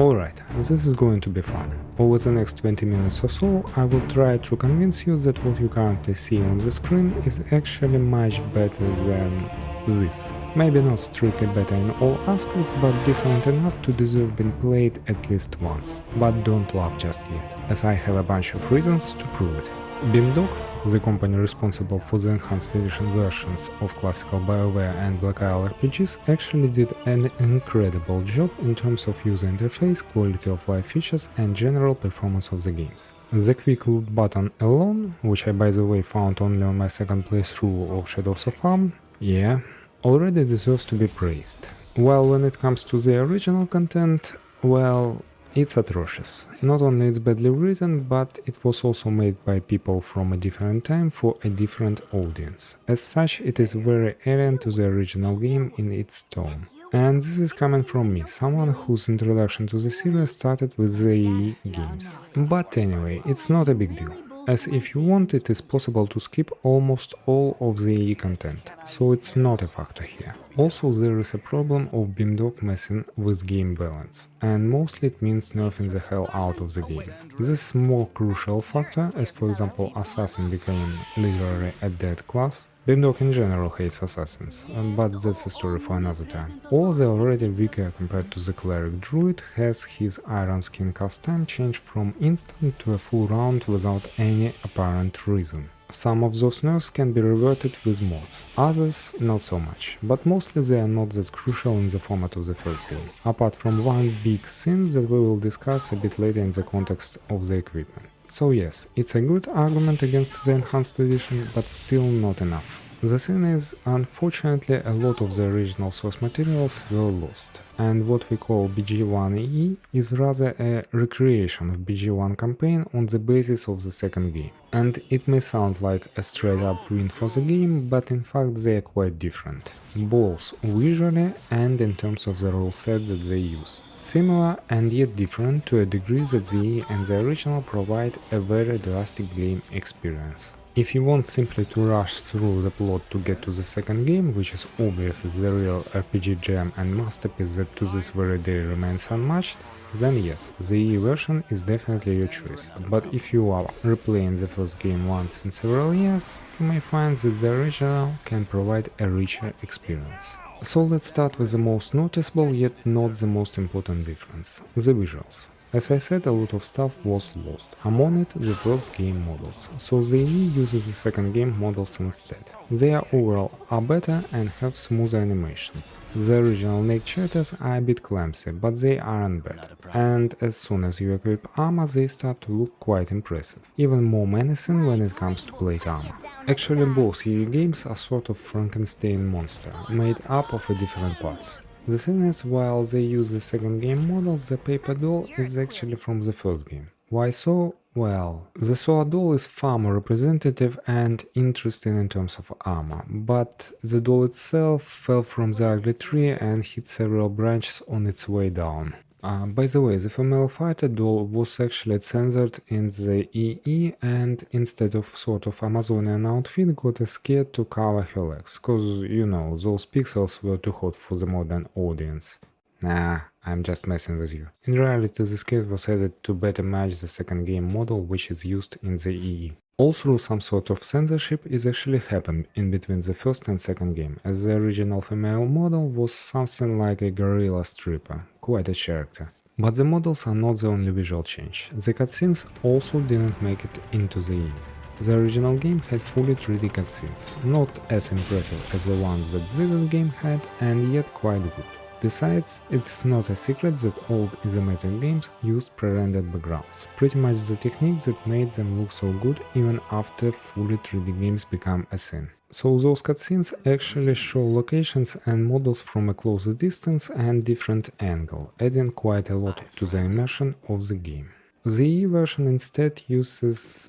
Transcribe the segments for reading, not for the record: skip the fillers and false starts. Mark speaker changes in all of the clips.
Speaker 1: Alright, this is going to be fun. Over the next 20 minutes or so, I will try to convince you that what you currently see on the screen is actually much better than this. Maybe not strictly better in all aspects, but different enough to deserve being played at least once. But don't laugh just yet, as I have a bunch of reasons to prove it. Beamdog, the company responsible for the enhanced edition versions of classical BioWare and Black Isle RPGs, actually did an incredible job in terms of user interface, quality of life features and general performance of the games. The quick loot button alone, which I by the way found only on my second playthrough of Shadows of Arm, yeah, already deserves to be praised. While when it comes to the original content, well, it's atrocious. Not only it's badly written, but it was also made by people from a different time for a different audience. As such, it is very alien to the original game in its tone. And this is coming from me, someone whose introduction to the series started with the EE games. But anyway, it's not a big deal, as if you want it is possible to skip almost all of the EE content, so it's not a factor here. Also there is a problem of Beamdog messing with game balance, and mostly it means nerfing the hell out of the game. This is more crucial factor, as for example Assassin became literally a dead class. Beamdog in general hates assassins, but that's a story for another time. Or the already weaker compared to the cleric druid has his iron skin cast time changed from instant to a full round without any apparent reason. Some of those nerfs can be reverted with mods, others not so much, but mostly they are not that crucial in the format of the first game, apart from one big thing that we will discuss a bit later in the context of the equipment. So yes, it's a good argument against the enhanced edition, but still not enough. The thing is, unfortunately a lot of the original source materials were lost, and what we call BG1EE is rather a recreation of BG1 campaign on the basis of the second game. And it may sound like a straight up win for the game, but in fact they are quite different, both visually and in terms of the rule set that they use. Similar and yet different to a degree that the EE and the original provide a very drastic game experience. If you want simply to rush through the plot to get to the second game, which is obviously the real RPG gem and masterpiece that to this very day remains unmatched, then yes, the EE version is definitely your choice. But if you are replaying the first game once in several years, you may find that the original can provide a richer experience. So let's start with the most noticeable yet not the most important difference, the visuals. As I said, a lot of stuff was lost. Among it, the first game models, so the EE uses the second game models instead. They are overall better and have smoother animations. The original naked characters are a bit clumsy, but they aren't bad. And as soon as you equip armor, they start to look quite impressive, even more menacing when it comes to plate armor. Actually, both EE games are sort of Frankenstein monster, made up of different parts. The thing is, while they use the second game models, the paper doll is actually from the first game. Why so? Well, the sword doll is far more representative and interesting in terms of armor, but the doll itself fell from the ugly tree and hit several branches on its way down. By the way, the female fighter doll was actually censored in the EE and instead of sort of Amazonian outfit got a skirt to cover her legs, cause you know, those pixels were too hot for the modern audience. Nah, I'm just messing with you. In reality, the skirt was added to better match the second game model which is used in the EE. Also, some sort of censorship is actually happened in between the first and second game, as the original female model was something like a gorilla stripper, quite a character. But the models are not the only visual change. The cutscenes also didn't make it into the EE. The original game had fully 3D cutscenes, not as impressive as the ones that this game had, and yet quite good. Besides, it's not a secret that old isometric games used pre-rendered backgrounds, pretty much the technique that made them look so good even after fully 3D games become a thing. So those cutscenes actually show locations and models from a closer distance and different angle, adding quite a lot to the immersion of the game. The E version instead uses,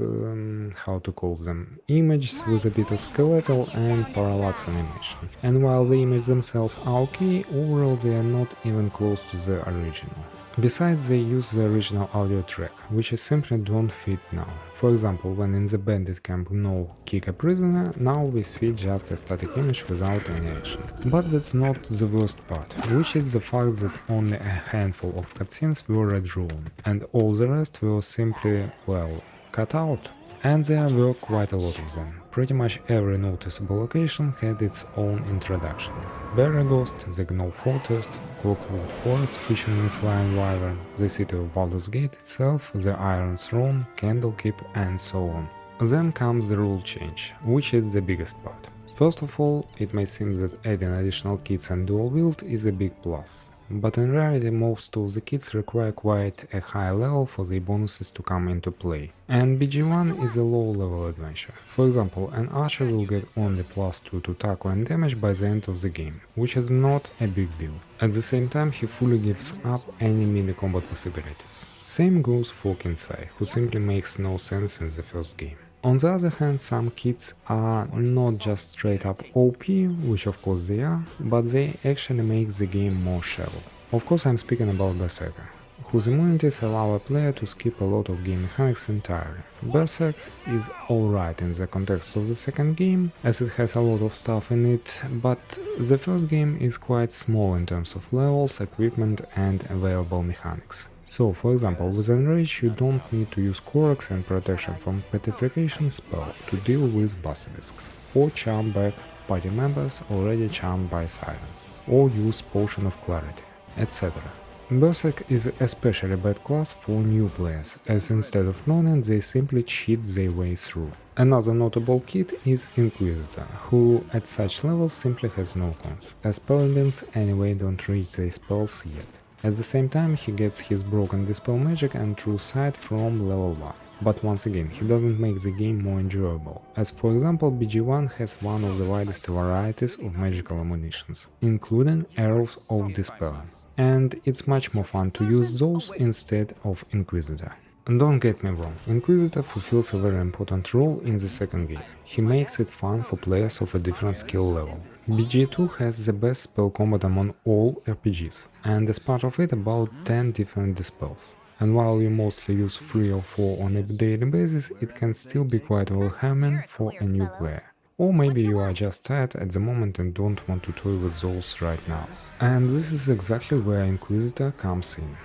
Speaker 1: how to call them, images with a bit of skeletal and parallax animation. And while the images themselves are okay, overall they are not even close to the original. Besides, they use the original audio track, which simply don't fit now. For example, when in the bandit camp no kick a prisoner, now we see just a static image without any action. But that's not the worst part, which is the fact that only a handful of cutscenes were redrawn, and all the rest were simply, well, cut out. And there were quite a lot of them. Pretty much every noticeable location had its own introduction. Barry Ghost, the Gnoll Fortress, Clockwork Forest featuring a flying wyvern, the city of Baldur's Gate itself, the Iron Throne, Candlekeep, and so on. Then comes the rule change, which is the biggest part. First of all, it may seem that adding additional kits and dual wield is a big plus. But in reality, most of the kits require quite a high level for the bonuses to come into play, and BG1 is a low-level adventure. For example, an archer will get only +2 to tackle and damage by the end of the game, which is not a big deal. At the same time, he fully gives up any melee combat possibilities. Same goes for Kinsai, who simply makes no sense in the first game. On the other hand, some kits are not just straight up OP, which of course they are, but they actually make the game more shallow. Of course I'm speaking about Berserker, whose immunities allow a player to skip a lot of game mechanics entirely. Berserk is alright in the context of the second game, as it has a lot of stuff in it, but the first game is quite small in terms of levels, equipment and available mechanics. So, for example, with Enrage you don't need to use Corax and Protection from Petrification spell to deal with basilisks, or charm back party members already charmed by Silence, or use Potion of Clarity, etc. Berserk is especially bad class for new players, as instead of learning they simply cheat their way through. Another notable kit is Inquisitor, who at such levels simply has no cons, as paladins anyway don't reach their spells yet. At the same time, he gets his Broken Dispel Magic and True Sight from level 1. But once again, he doesn't make the game more enjoyable, as for example BG1 has one of the widest varieties of magical ammunitions, including Arrows of Dispel, and it's much more fun to use those instead of Inquisitor. Don't get me wrong, Inquisitor fulfills a very important role in the second game. He makes it fun for players of a different skill level. BG2 has the best spell combat among all RPGs, and as part of it about 10 different dispels. And while you mostly use 3 or 4 on a daily basis, it can still be quite overwhelming for a new player. Or maybe you are just tired at the moment and don't want to toy with those right now. And this is exactly where Inquisitor comes in.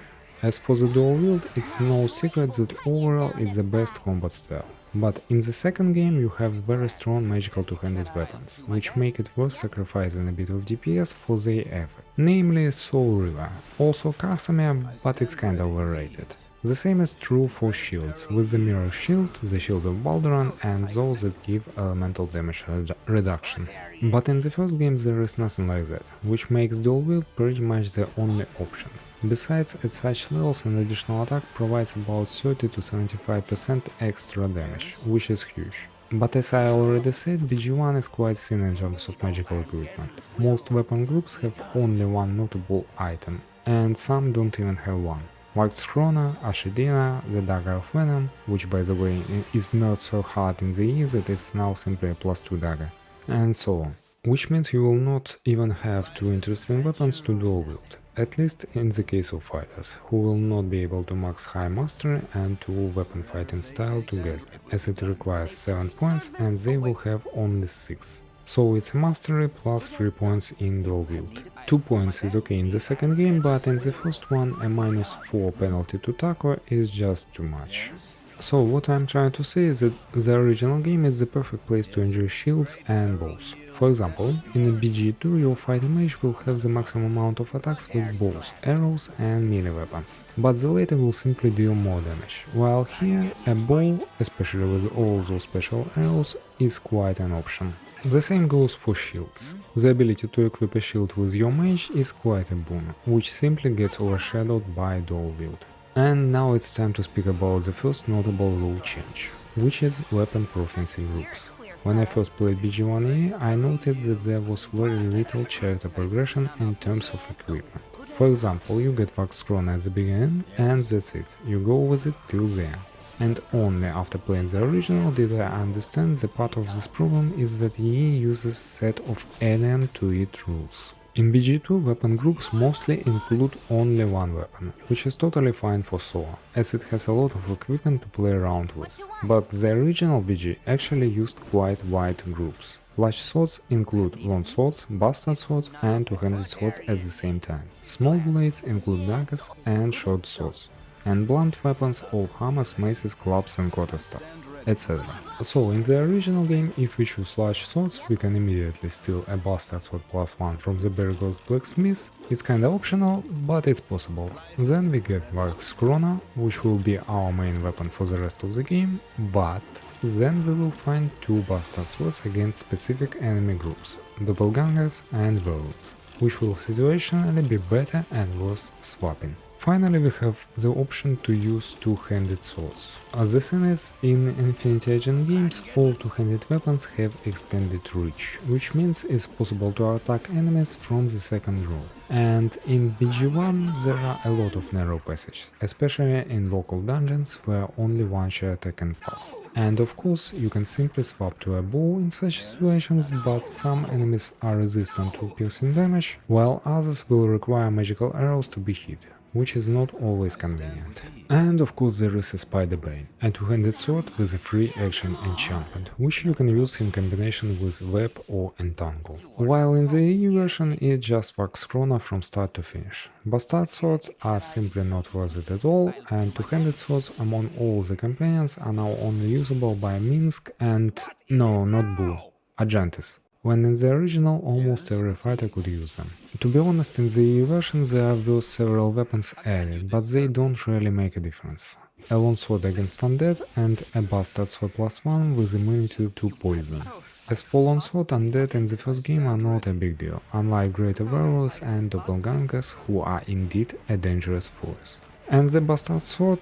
Speaker 1: As for the dual wield, it's no secret that overall it's the best combat style. But in the second game you have very strong magical two-handed weapons, which make it worth sacrificing a bit of DPS for their effect. Namely Soul River, also Casimir, but it's kinda overrated. The same is true for shields, with the Mirror Shield, the Shield of Baldur, and those that give elemental damage reduction. But in the first game there is nothing like that, which makes dual wield pretty much the only option. Besides, at such levels an additional attack provides about 30 to 75% extra damage, which is huge. But as I already said, BG1 is quite thin in terms of magical equipment. Most weapon groups have only one notable item, and some don't even have one. Like Schrona, Ashidina, the Dagger of Venom, which by the way is not so hard in the E that it's now simply a +2 dagger, and so on. Which means you will not even have two interesting weapons to dual wield, at least in the case of fighters, who will not be able to max high mastery and two weapon fighting style together, as it requires 7 points and they will have only 6. So it's a mastery plus 3 points in dual wield. 2 points is okay in the second game, but in the first one a -4 penalty to tackle is just too much. So what I'm trying to say is that the original game is the perfect place to enjoy shields and bows. For example, in a BG2 your fighting mage will have the maximum amount of attacks with bows, arrows and melee weapons, but the latter will simply deal more damage, while here a bow, especially with all those special arrows, is quite an option. The same goes for shields. The ability to equip a shield with your mage is quite a boon, which simply gets overshadowed by dual wield. And now it's time to speak about the first notable rule change, which is weapon proficiency groups. When I first played BG1E, I noted that there was very little character progression in terms of equipment. For example, you get Vax Chrono at the beginning, and that's it, you go with it till the end. And only after playing the original did I understand the part of this problem is that EA uses set of alien to it rules. In BG2, weapon groups mostly include only one weapon, which is totally fine for SOA, as it has a lot of equipment to play around with. But the original BG actually used quite wide groups. Large swords include long swords, bastard swords and two-handed swords at the same time. Small blades include daggers and short swords. And blunt weapons all hammers, maces, clubs and quarterstaff, etc. So in the original game, if we choose large swords, we can immediately steal a bastard sword +1 from the Bear Ghost Blacksmith. It's kinda optional, but it's possible. Then we get Vax Chrono, which will be our main weapon for the rest of the game, but then we will find two bastard swords against specific enemy groups, doppelgangers and werewolves, which will situationally be better and worth swapping. Finally, we have the option to use two-handed swords. The thing is, in Infinity Agent games, all two-handed weapons have extended reach, which means it's possible to attack enemies from the second row. And in BG1 there are a lot of narrow passages, especially in local dungeons where only one share attack can pass. And of course, you can simply swap to a bow in such situations, but some enemies are resistant to piercing damage, while others will require magical arrows to be hit, which is not always convenient. And of course there is a Spider Bane, a two-handed sword with a free action enchantment, which you can use in combination with Web or Entangle. While in the AE version it's just Vax Chrono from start to finish. Bastard swords are simply not worth it at all, and two-handed swords among all the companions are now only usable by Minsk and... no, not Bull, Argentis, when in the original almost every fighter could use them. To be honest, in the EU version there were several weapons added, but they don't really make a difference. A long sword against undead and a bastard sword +1 with immunity to poison. As for long sword, undead in the first game are not a big deal, unlike greater werewolves and doppelgangers who are indeed a dangerous force. And the bastard sword,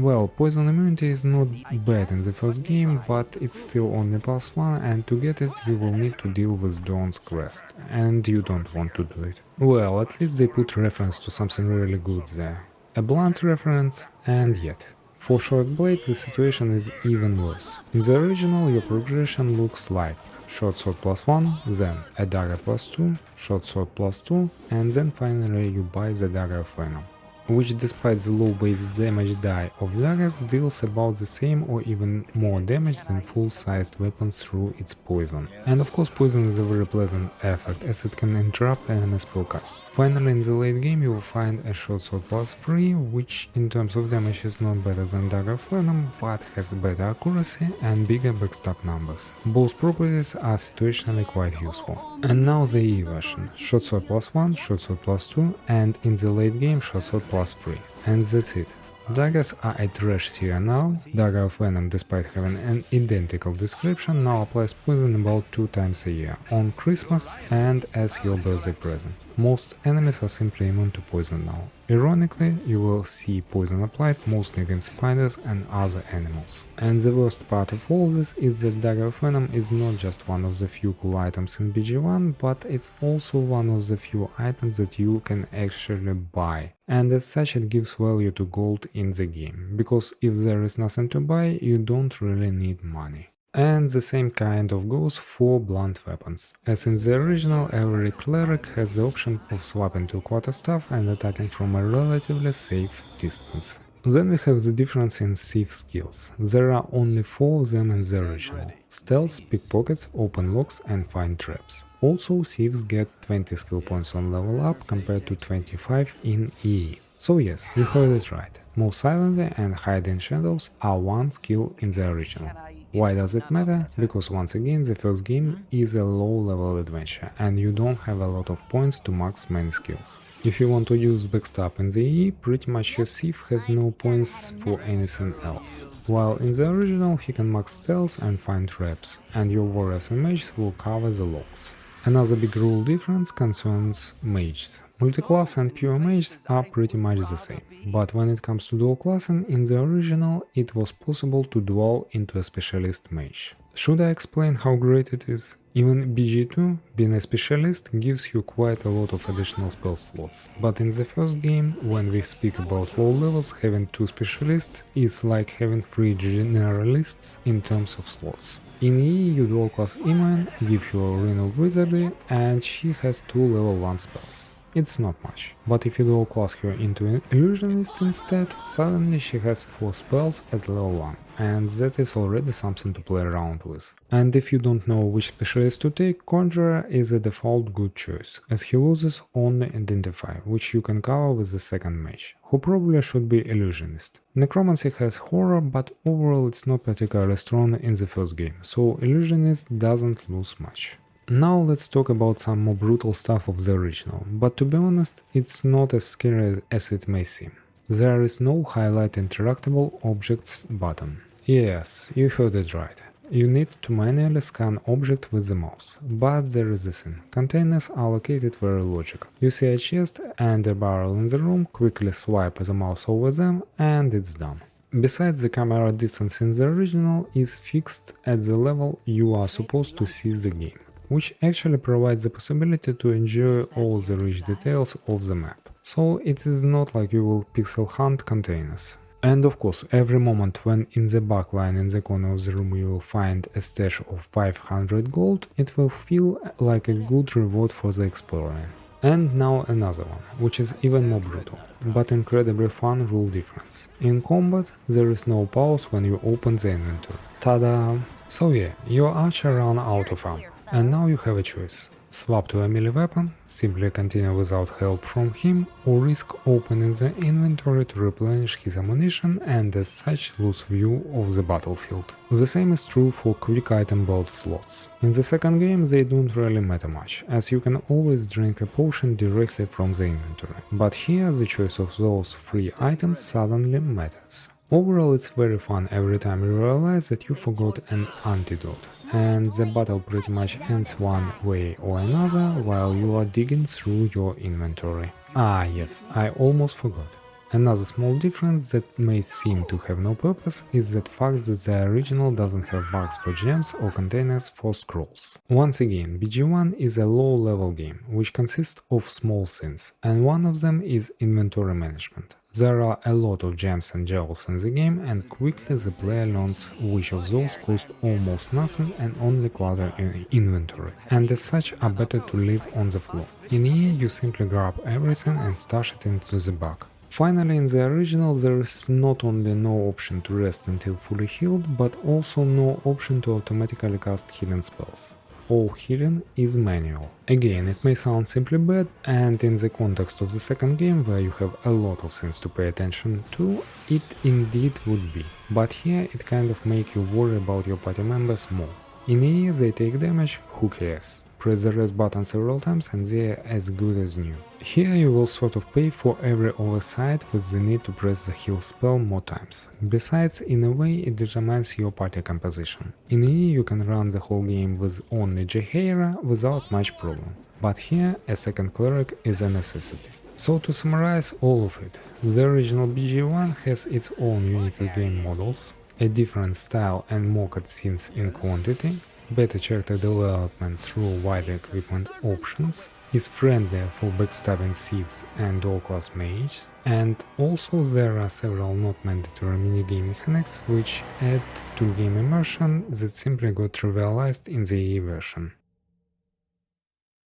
Speaker 1: well, poison immunity is not bad in the first game, but it's still only +1, and to get it you will need to deal with Dawn's Crest, and you don't want to do it. Well, at least they put reference to something really good there. A blunt reference, and yet. For short blades the situation is even worse. In the original your progression looks like short sword +1, then a dagger +2, short sword +2, and then finally you buy the dagger of Venom, which despite the low base damage die of daggers deals about the same or even more damage than full-sized weapons through its poison. And of course poison is a very pleasant effect as it can interrupt enemy spellcast. Finally in the late game you will find a short sword +3, which in terms of damage is not better than dagger of Venom, but has better accuracy and bigger backstab numbers. Both properties are situationally quite useful. And now the EE version, short sword +1, short sword +2, and in the late game short sword +3. And that's it. Daggers are a trash tier now. Dagger of Venom, despite having an identical description, now applies poison about 2 times a year, on Christmas and as your birthday present. Most enemies are simply immune to poison now. Ironically, you will see poison applied mostly against spiders and other animals. And the worst part of all this is that Dagger of Venom is not just one of the few cool items in BG1, but it's also one of the few items that you can actually buy. And as such it gives value to gold in the game, because if there is nothing to buy, you don't really need money. And the same kind of goes for blunt weapons, as in the original every cleric has the option of swapping to quarterstaff and attacking from a relatively safe distance. Then we have the difference in thief skills. There are only 4 of them in the original: stealth, pickpockets, open locks and find traps. Also thieves get 20 skill points on level up compared to 25 in EE. So yes, you heard it right. Move silently and hide in shadows are 1 skill in the original. Why does it matter? Because once again the first game is a low-level adventure and you don't have a lot of points to max many skills. If you want to use backstab in the EE, pretty much your thief has no points for anything else. While in the original he can max stealth and find traps, and your warriors and mages will cover the locks. Another big rule difference concerns mages. Multiclass and pure mages are pretty much the same, but when it comes to dual classing, in the original it was possible to dual into a specialist mage. Should I explain how great it is? Even BG2, being a specialist, gives you quite a lot of additional spell slots, but in the first game, when we speak about low levels, having 2 specialists is like having 3 generalists in terms of slots. In EE, you dual class Iman, give you a Ring of Wizardry, and she has 2 level 1 spells. It's not much, but if you dual class her into an illusionist instead, suddenly she has 4 spells at level 1, and that is already something to play around with. And if you don't know which specialist to take, Conjurer is a default good choice, as he loses only Identify, which you can cover with the second mage, who probably should be illusionist. Necromancy has horror, but overall it's not particularly strong in the first game, so illusionist doesn't lose much. Now let's talk about some more brutal stuff of the original, but to be honest, it's not as scary as it may seem. There is no highlight interactable objects button. Yes, you heard it right. You need to manually scan object with the mouse, but there is this thing. Containers are located very logical. You see a chest and a barrel in the room, quickly swipe the mouse over them and it's done. Besides, the camera distance in the original is fixed at the level you are supposed to see the game, which actually provides the possibility to enjoy all the rich details of the map. So it is not like you will pixel hunt containers. And of course, every moment when in the backline in the corner of the room you will find a stash of 500 gold, it will feel like a good reward for the explorer. And now another one, which is even more brutal, but incredibly fun rule difference. In combat, there is no pause when you open the inventory. Tada! So yeah, your archer ran out of ammo. And now you have a choice. Swap to a melee weapon, simply continue without help from him, or risk opening the inventory to replenish his ammunition and as such lose view of the battlefield. The same is true for quick item build slots. In the second game they don't really matter much, as you can always drink a potion directly from the inventory, but here the choice of those 3 items suddenly matters. Overall it's very fun every time you realize that you forgot an antidote, and the battle pretty much ends one way or another while you are digging through your inventory. Ah yes, I almost forgot. Another small difference that may seem to have no purpose is the fact that the original doesn't have bugs for gems or containers for scrolls. Once again, BG1 is a low-level game, which consists of small things, and one of them is inventory management. There are a lot of gems and jewels in the game, and quickly the player learns which of those cost almost nothing and only clutter in inventory, and as such are better to leave on the floor. In EA you simply grab everything and stash it into the bag. Finally, in the original there is not only no option to rest until fully healed, but also no option to automatically cast healing spells. All healing is manual. Again, it may sound simply bad, and in the context of the second game, where you have a lot of things to pay attention to, it indeed would be. But here it kind of make you worry about your party members more. In EA they take damage, who cares? Press the rest button several times and they're as good as new. Here you will sort of pay for every oversight with the need to press the heal spell more times. Besides, in a way it determines your party composition. In EE you can run the whole game with only Jaheira without much problem, but here a second cleric is a necessity. So to summarize all of it, the original BG1 has its own unique game models, a different style and more cutscenes in quantity, better character development through wider equipment options, is friendlier for backstabbing thieves and all-class mages, and also there are several not mandatory minigame mechanics which add to game immersion that simply got trivialized in the EE version.